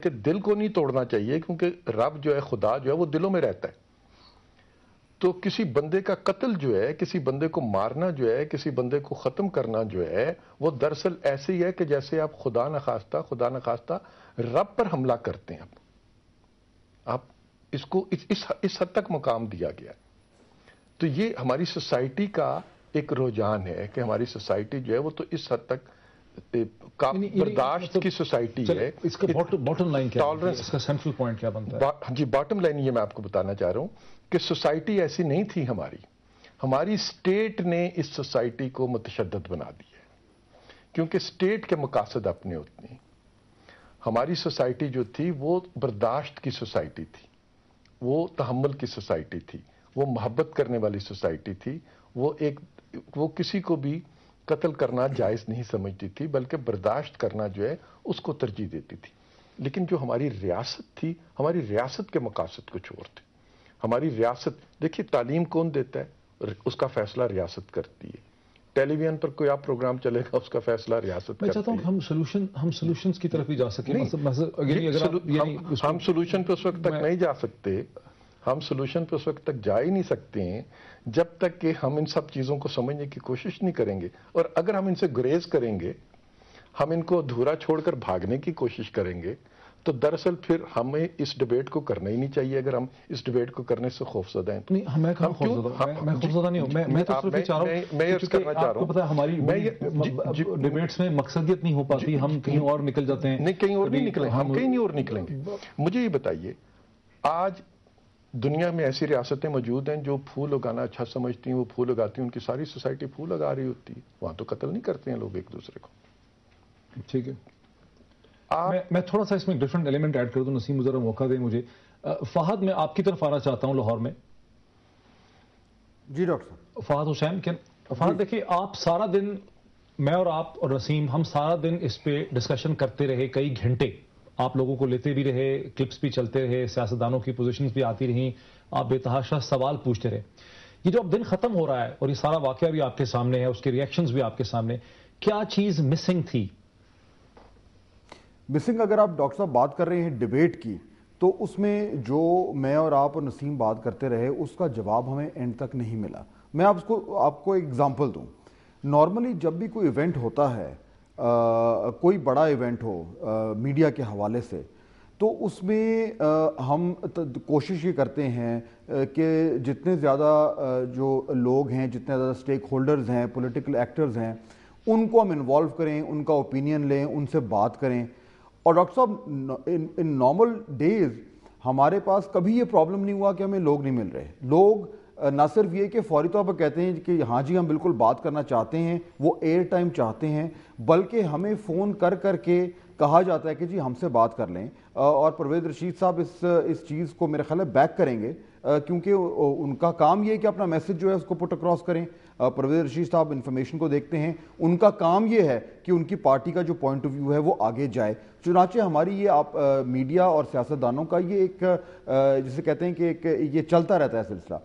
کہ دل کو نہیں توڑنا چاہیے، کیونکہ رب جو ہے، خدا جو ہے، وہ دلوں میں رہتا ہے. تو کسی بندے کا قتل جو ہے، کسی بندے کو مارنا جو ہے، کسی بندے کو ختم کرنا جو ہے، وہ دراصل ایسے ہی ہے کہ جیسے آپ خدا نخواستہ رب پر حملہ کرتے ہیں. آپ اس کو اس حد تک مقام دیا گیا. تو یہ ہماری سوسائٹی کا ایک رجحان ہے کہ ہماری سوسائٹی جو ہے وہ تو اس حد تک برداشت کی سوسائٹی ہے. اس کا باٹم لائن کیا ہے؟ اس کا سینٹرل پوائنٹ کیا بنتا ہے؟ جی، باٹم لائن یہ میں آپ کو بتانا چاہ رہا ہوں کہ سوسائٹی ایسی نہیں تھی ہماری اسٹیٹ نے اس سوسائٹی کو متشدد بنا دی ہے، کیونکہ اسٹیٹ کے مقاصد اپنے ہوتے ہیں. ہماری سوسائٹی جو تھی وہ برداشت کی سوسائٹی تھی، وہ تحمل کی سوسائٹی تھی، وہ محبت کرنے والی سوسائٹی تھی. وہ کسی کو بھی قتل کرنا جائز نہیں سمجھتی تھی، بلکہ برداشت کرنا جو ہے اس کو ترجیح دیتی تھی. لیکن جو ہماری ریاست تھی، ہماری ریاست کے مقاصد کچھ اور تھے. ہماری ریاست، دیکھیے تعلیم کون دیتا ہے؟ اس کا فیصلہ ریاست کرتی ہے. ٹیلی ویژن پر کوئی آپ پروگرام چلے گا، اس کا فیصلہ ریاست کرتی ہے. میں چاہتا ہوں کہ ہم سولوشنز کی طرف بھی جا سکیں. ہم سولوشن پہ اس وقت تک نہیں جا سکتے، ہم سولوشن پہ اس وقت تک جا ہی نہیں سکتے ہیں جب تک کہ ہم ان سب چیزوں کو سمجھنے کی کوشش نہیں کریں گے. اور اگر ہم ان سے گریز کریں گے، ہم ان کو ادھورا چھوڑ کر بھاگنے کی کوشش کریں گے، تو دراصل پھر ہمیں اس ڈیبیٹ کو کرنا ہی نہیں چاہیے. اگر ہم اس ڈیبیٹ کو کرنے سے خوفزدہ ہیں. میں خوفزدہ نہیں ہوں. میں تو صرف یہ چاہ رہا ہوں کہ آپ کو پتا ہے ہماری ڈیبیٹس میں مقصدیت نہیں ہو پاتی، ہم کہیں اور نکل جاتے ہیں. نہیں، کہیں اور نہیں نکلیں، ہم کہیں نہیں اور نکلیں گے. مجھے یہ بتائیے، آج دنیا میں ایسی ریاستیں موجود ہیں جو پھول اگانا اچھا سمجھتی ہیں، وہ پھول اگاتی ہیں، ان کی ساری سوسائٹی پھول اگا رہی ہوتی ہے. وہاں تو قتل نہیں کرتے ہیں لوگ ایک دوسرے کو. ٹھیک ہے، میں تھوڑا سا اس میں ڈفرنٹ ایلیمنٹ ایڈ کر دوں. نسیم ذرا موقع دیں مجھے. فہد، میں آپ کی طرف آنا چاہتا ہوں لاہور میں. جی ڈاکٹر صاحب. فہد حسین. فہد دیکھیے، آپ سارا دن، میں اور آپ اور نسیم، ہم سارا دن اس پہ ڈسکشن کرتے رہے، کئی گھنٹے آپ لوگوں کو لیتے بھی رہے، کلپس بھی چلتے رہے، سیاستدانوں کی پوزیشنز بھی آتی رہیں، آپ بے تحاشا سوال پوچھتے رہے. یہ جو اب دن ختم ہو رہا ہے اور یہ سارا واقعہ بھی آپ کے سامنے ہے، اس کے ریئیکشنز بھی آپ کے سامنے، کیا چیز مسنگ تھی؟ مسنگ، اگر آپ ڈاکٹر صاحب بات کر رہے ہیں ڈیبیٹ کی، تو اس میں جو میں اور آپ اور نسیم بات کرتے رہے اس کا جواب ہمیں اینڈ تک نہیں ملا. میں آپ کو ایگزامپل دوں. نارملی جب بھی کوئی ایونٹ ہوتا ہے، کوئی بڑا ایونٹ ہو میڈیا کے حوالے سے، تو اس میں ہم کوشش یہ کرتے ہیں کہ جتنے زیادہ جو لوگ ہیں، جتنے زیادہ سٹیک ہولڈرز ہیں، پولیٹیکل ایکٹرز ہیں، ان کو ہم انوالو کریں، ان کا اوپینین لیں، ان سے بات کریں. اور ڈاکٹر صاحب، ان نارمل ڈیز ہمارے پاس کبھی یہ پرابلم نہیں ہوا کہ ہمیں لوگ نہیں مل رہے. لوگ نہ صرف یہ کہ فوری طور پر کہتے ہیں کہ ہاں جی ہم بالکل بات کرنا چاہتے ہیں، وہ ایئر ٹائم چاہتے ہیں، بلکہ ہمیں فون کر کے کہا جاتا ہے کہ جی ہم سے بات کر لیں. اور پرویز رشید صاحب اس چیز کو میرے خیال ہے بیک کریں گے، کیونکہ ان کا کام یہ ہے کہ اپنا میسج جو ہے اس کو پٹ اکراس کریں. پرویز رشید صاحب انفارمیشن کو دیکھتے ہیں، ان کا کام یہ ہے کہ ان کی پارٹی کا جو پوائنٹ آف ویو ہے وہ آگے جائے. چنانچہ ہماری یہ میڈیا اور سیاستدانوں کا یہ ایک جسے کہتے ہیں کہ ایک یہ چلتا رہتا ہے سلسلہ.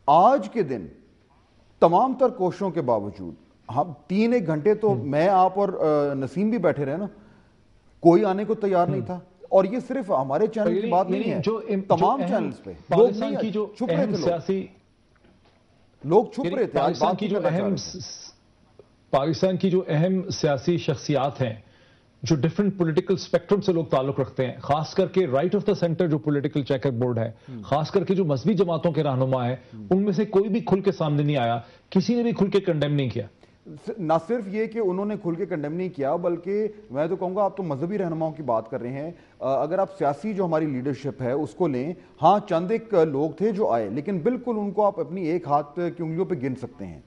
آج کے دن تمام تر کوششوں کے باوجود ہم 3-1 گھنٹے تو میں، آپ اور نسیم بھی بیٹھے رہے نا، کوئی آنے کو تیار نہیں تھا. اور یہ صرف ہمارے چینل کی بات نہیں ہے، تمام چینلز پہ لوگ چھپ رہے تھے، لوگ چھپ رہے تھے. پاکستان کی جو اہم سیاسی شخصیات ہیں جو ڈیفرنٹ پولیٹیکل سپیکٹرم سے لوگ تعلق رکھتے ہیں، خاص کر کے رائٹ آف دا سینٹر جو پولیٹیکل چیکر بورڈ ہے، خاص کر کے جو مذہبی جماعتوں کے رہنما ہیں، ان میں سے کوئی بھی کھل کے سامنے نہیں آیا، کسی نے بھی کھل کے کنڈیم نہیں کیا. نہ صرف یہ کہ انہوں نے کھل کے کنڈیم نہیں کیا، بلکہ میں تو کہوں گا آپ تو مذہبی رہنماؤں کی بات کر رہے ہیں. اگر آپ سیاسی جو ہماری لیڈرشپ ہے اس کو لیں، ہاں چند ایک لوگ تھے جو آئے، لیکن بالکل ان کو آپ اپنی ایک ہاتھ کی انگلیوں پہ گن سکتے ہیں.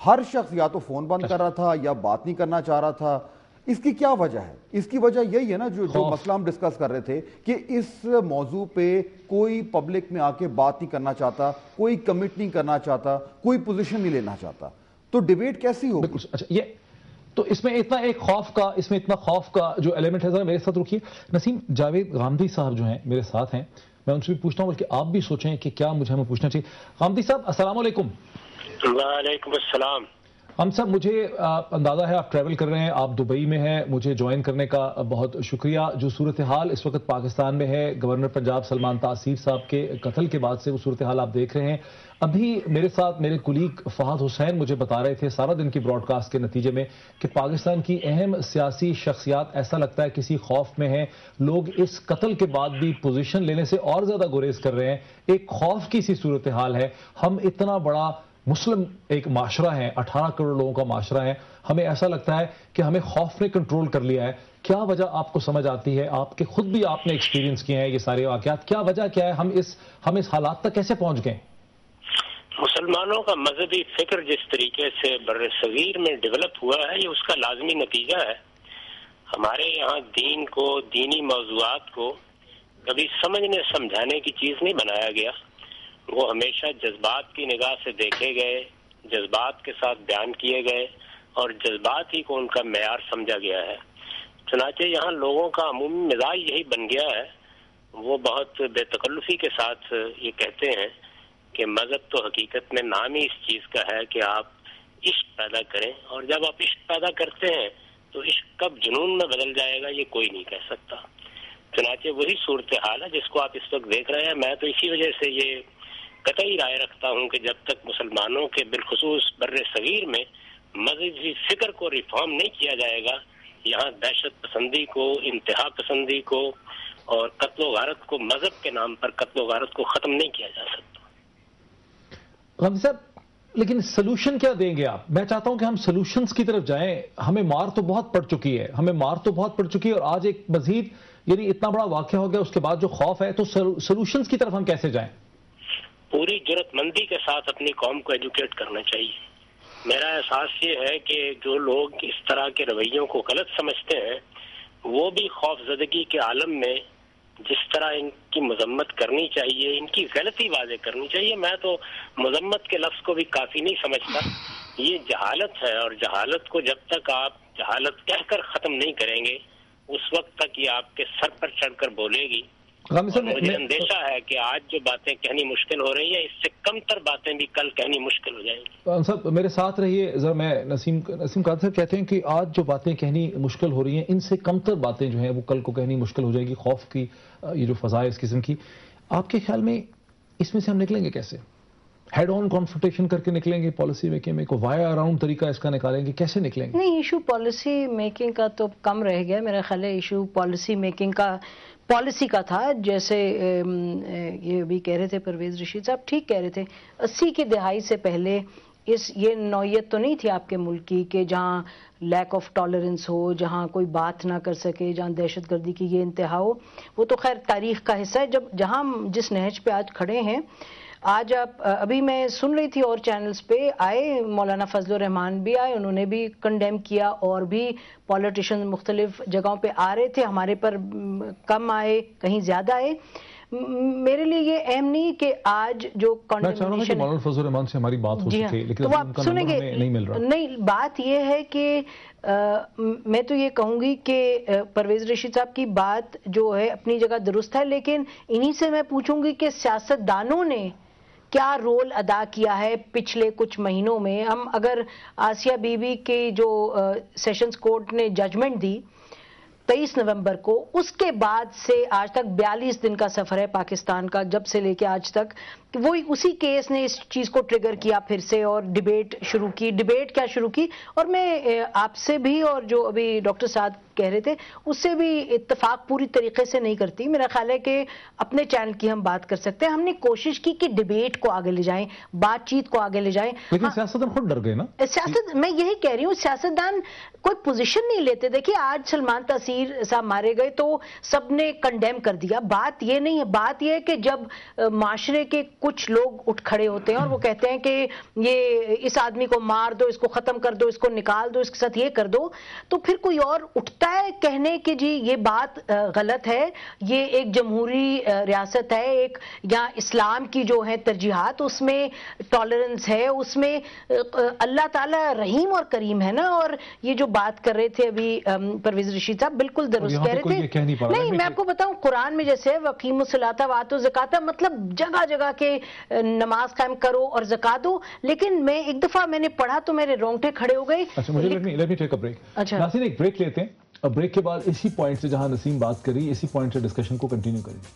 ہر شخص یا تو فون بند کر رہا تھا یا بات نہیں کرنا چاہ رہا تھا. اس کی کیا وجہ ہے؟ اس کی وجہ یہی ہے نا جو مسئلہ ہم ڈسکس کر رہے تھے کہ اس موضوع پہ کوئی پبلک میں آ کے بات نہیں کرنا چاہتا، کوئی کمٹ نہیں کرنا چاہتا، کوئی پوزیشن نہیں لینا چاہتا. تو ڈیبیٹ کیسی ہوگی؟ اچھا، یہ تو اس میں اتنا خوف کا جو ایلیمنٹ ہے، ذرا میرے ساتھ رکھیے. نسیم، جاوید غامدی صاحب جو ہیں میرے ساتھ ہیں، میں ان سے بھی پوچھتا ہوں، بلکہ آپ بھی سوچیں کہ کیا ہمیں پوچھنا چاہیے. غامدی صاحب السلام علیکم. وعلیکم السلام. ہم سب مجھے اندازہ ہے آپ ٹریول کر رہے ہیں, آپ دبئی میں ہیں, مجھے جوائن کرنے کا بہت شکریہ. جو صورتحال اس وقت پاکستان میں ہے, گورنر پنجاب سلمان تاثیر صاحب کے قتل کے بعد سے وہ صورتحال آپ دیکھ رہے ہیں. ابھی میرے ساتھ میرے کولیگ فہد حسین مجھے بتا رہے تھے سارا دن کی براڈ کاسٹ کے نتیجے میں کہ پاکستان کی اہم سیاسی شخصیات ایسا لگتا ہے کسی خوف میں ہیں. لوگ اس قتل کے بعد بھی پوزیشن لینے سے اور زیادہ گریز کر رہے ہیں. ایک خوف کی سی صورتحال ہے. ہم اتنا بڑا مسلم ایک معاشرہ ہے, 18 کروڑ لوگوں کا معاشرہ ہے, ہمیں ایسا لگتا ہے کہ ہمیں خوف نے کنٹرول کر لیا ہے. کیا وجہ آپ کو سمجھ آتی ہے؟ آپ کے خود بھی آپ نے ایکسپیرینس کیے ہیں یہ سارے واقعات, کیا وجہ کیا ہے؟ ہم اس حالات تک کیسے پہنچ گئے؟ مسلمانوں کا مذہبی فکر جس طریقے سے بر صغیر میں ڈیولپ ہوا ہے, یہ اس کا لازمی نتیجہ ہے. ہمارے یہاں دین کو, دینی موضوعات کو کبھی سمجھنے سمجھانے کی چیز نہیں بنایا گیا. وہ ہمیشہ جذبات کی نگاہ سے دیکھے گئے, جذبات کے ساتھ بیان کیے گئے, اور جذبات ہی کو ان کا معیار سمجھا گیا ہے. چنانچہ یہاں لوگوں کا عمومی مزاج یہی بن گیا ہے. وہ بہت بے تکلفی کے ساتھ یہ کہتے ہیں کہ مذہب تو حقیقت میں نام ہی اس چیز کا ہے کہ آپ عشق پیدا کریں, اور جب آپ عشق پیدا کرتے ہیں تو عشق کب جنون میں بدل جائے گا یہ کوئی نہیں کہہ سکتا. چنانچہ وہی صورتحال ہے جس کو آپ اس وقت دیکھ رہے ہیں. میں تو اسی وجہ سے یہ قطعی رائے رکھتا ہوں کہ جب تک مسلمانوں کے بالخصوص بر صغیر میں مذہبی فکر کو ریفارم نہیں کیا جائے گا, یہاں دہشت پسندی کو, انتہا پسندی کو اور قتل و غارت کو, مذہب کے نام پر قتل و غارت کو ختم نہیں کیا جا سکتا. غازی صاحب, لیکن سلوشن کیا دیں گے آپ؟ میں چاہتا ہوں کہ ہم سلوشنز کی طرف جائیں. ہمیں مار تو بہت پڑ چکی ہے, اور آج ایک مزید یعنی اتنا بڑا واقعہ ہو گیا, اس کے بعد جو خوف ہے, تو سلوشنز کی طرف ہم کیسے جائیں؟ پوری جرات مندی کے ساتھ اپنی قوم کو ایجوکیٹ کرنا چاہیے. میرا احساس یہ ہے کہ جو لوگ اس طرح کے رویوں کو غلط سمجھتے ہیں وہ بھی خوف زدگی کے عالم میں جس طرح ان کی مذمت کرنی چاہیے, ان کی غلطی واضح کرنی چاہیے. میں تو مذمت کے لفظ کو بھی کافی نہیں سمجھتا. یہ جہالت ہے, اور جہالت کو جب تک آپ جہالت کہہ کر ختم نہیں کریں گے اس وقت تک یہ آپ کے سر پر چڑھ کر بولے گی. مجھے اندیشہ ہے کہ آج جو باتیں کہنی مشکل ہو رہی ہیں, اس سے کم تر باتیں بھی کل کہنی مشکل ہو جائیں گی. صاحب میرے ساتھ رہیے ذرا. میں نسیم قادری صاحب کہتے ہیں کہ آج جو باتیں کہنی مشکل ہو رہی ہیں, ان سے کم تر باتیں جو ہیں وہ کل کو کہنی مشکل ہو جائے گی. خوف کی یہ جو فضا ہے اس قسم کی, آپ کے خیال میں اس میں سے ہم نکلیں گے کیسے؟ ہیڈ آن کانفرنٹیشن کر کے نکلیں گے پالیسی میکنگ میں, کوئی وایا اراؤنڈ طریقہ اس کا نکالیں گے, کیسے نکلیں گے؟ نہیں, ایشو پالیسی میکنگ کا تو کم رہ گیا میرا خیال ہے. ایشو پالیسی میکنگ کا, پالیسی کا تھا. جیسے یہ بھی کہہ رہے تھے پرویز رشید صاحب, ٹھیک کہہ رہے تھے, 80 کی دہائی سے پہلے یہ نوعیت تو نہیں تھی آپ کے ملک کی کہ جہاں لیک آف ٹالرنس ہو, جہاں کوئی بات نہ کر سکے, جہاں دہشت گردی کی یہ انتہا ہو. وہ تو خیر تاریخ کا حصہ ہے. جہاں جس نہج پہ آج کھڑے ہیں, آج آپ ابھی میں سن رہی تھی اور چینلز پہ آئے, مولانا فضل الرحمان بھی آئے, انہوں نے بھی کنڈیم کیا, اور بھی پولیٹیشین مختلف جگہوں پہ آ رہے تھے. ہمارے پر کم آئے, کہیں زیادہ آئے. میرے لیے یہ اہم نہیں کہ آج جو کنڈیمنیشن, مولانا فضل الرحمان سے ہماری بات ہو سکے, لیکن تو آپ سنیں گے نہیں مل رہا. نہیں, بات یہ ہے کہ میں تو یہ کہوں گی کہ پرویز رشید صاحب کی بات جو ہے اپنی جگہ درست ہے, لیکن انہی سے میں پوچھوں گی کہ سیاستدانوں نے کیا رول ادا کیا ہے پچھلے کچھ مہینوں میں. ہم اگر آسیہ بی بی کے جو سیشنز کورٹ نے ججمنٹ دی 23 نومبر کو, اس کے بعد سے آج تک 42 دن کا سفر ہے پاکستان کا, جب سے لے کے آج تک. وہی اسی کیس نے اس چیز کو ٹریگر کیا پھر سے, اور ڈیبیٹ شروع کی. ڈیبیٹ کیا شروع کی, اور میں آپ سے بھی اور جو ابھی ڈاکٹر سعد کہہ رہے تھے اس سے بھی اتفاق پوری طریقے سے نہیں کرتی. میرا خیال ہے کہ اپنے چینل کی ہم بات کر سکتے ہیں. ہم نے کوشش کی کہ ڈیبیٹ کو آگے لے جائیں, بات چیت کو آگے لے جائیں, لیکن سیاستدان خود ڈر گئے نا. سیاست, میں یہی کہہ رہی ہوں, سیاستدان کوئی پوزیشن نہیں لیتے. دیکھیے آج سلمان تاثیر صاحب مارے گئے تو سب نے کنڈیم کر دیا. بات یہ نہیں ہے, بات یہ ہے کہ جب معاشرے کے کچھ لوگ اٹھ کھڑے ہوتے ہیں اور وہ کہتے ہیں کہ یہ اس آدمی کو مار دو, اس کو ختم کر دو, اس کو نکال دو, اس کے ساتھ یہ کر دو, تو پھر کوئی اور اٹھتا طے کہنے کہ جی یہ بات غلط ہے، یہ ایک جمہوری ریاست ہے، ایک یہاں اسلام کی جو ہے ترجیحات، اس میں ٹالرنس ہے، اس میں اللہ تعالیٰ رحیم اور کریم ہے نا. اور یہ جو بات کر رہے تھے ابھی پرویز رشید صاحب بالکل درست کہہ رہے تھے. نہیں میں آپ کو بتاؤں قرآن میں جیسے وقیم الصلاۃ وآتوا الزکاۃ، مطلب جگہ جگہ کے نماز قائم کرو اور زکات دو. لیکن میں ایک دفعہ میں نے پڑھا تو میرے رونگٹے کھڑے ہو گئے. اچھا مجھے let me take a break. اچھا ناصرین ایک بریک لیتے ہیں، اور بریک کے بعد اسی پوائنٹ سے جہاں نسیم بات کری اسی پوائنٹ سے ڈسکشن کو کنٹینیو کریں گے.